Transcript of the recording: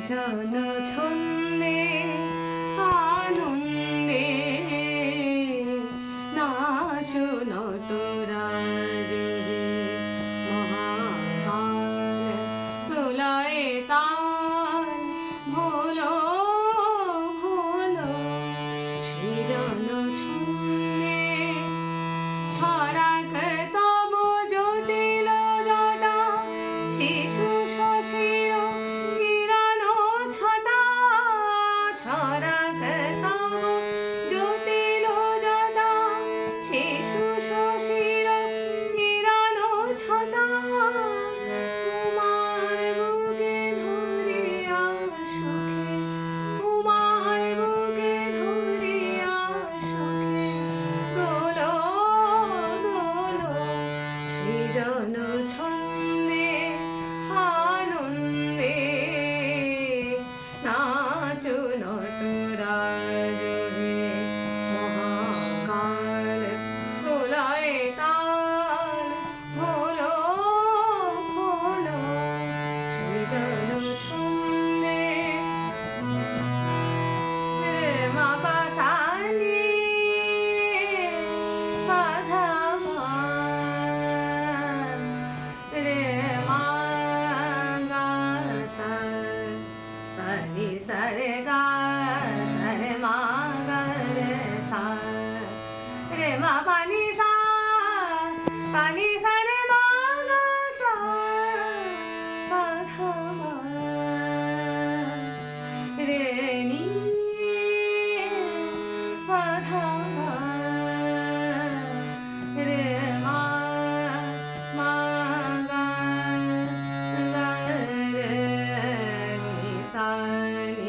জন ছন্দে আনন্দে নাচো নটরাজ মহাকাল প্রলয়ে তাল ভোলো ভোলো সৃজন ছন্দে ছড়াক তব জটিল জটা শিশু শশীর কিরণ ছটা ছড়াক তব জটিল জটা শিশু শশীর কিরণ ছটা তোমার বুকে ধরিয়া সুখে তোমার বুকে ধরিয়া সুখে দোলো দোলো সৃজন ছন্দে আনন্দে নাচো নটরাজ হে মহাকাল প্রলয়ে তাল ভোলো ভোলো সৃজন ছন্দে রে মা পা সা নি পা ধা মা রে মা গা সা পা নি সা রে গা সা রে মা গা রে সা রে মা পা নি সা রে মা গা সা পা ধা মা রে নি পা ধা মা রে মা মা গা গা রে নি সা নি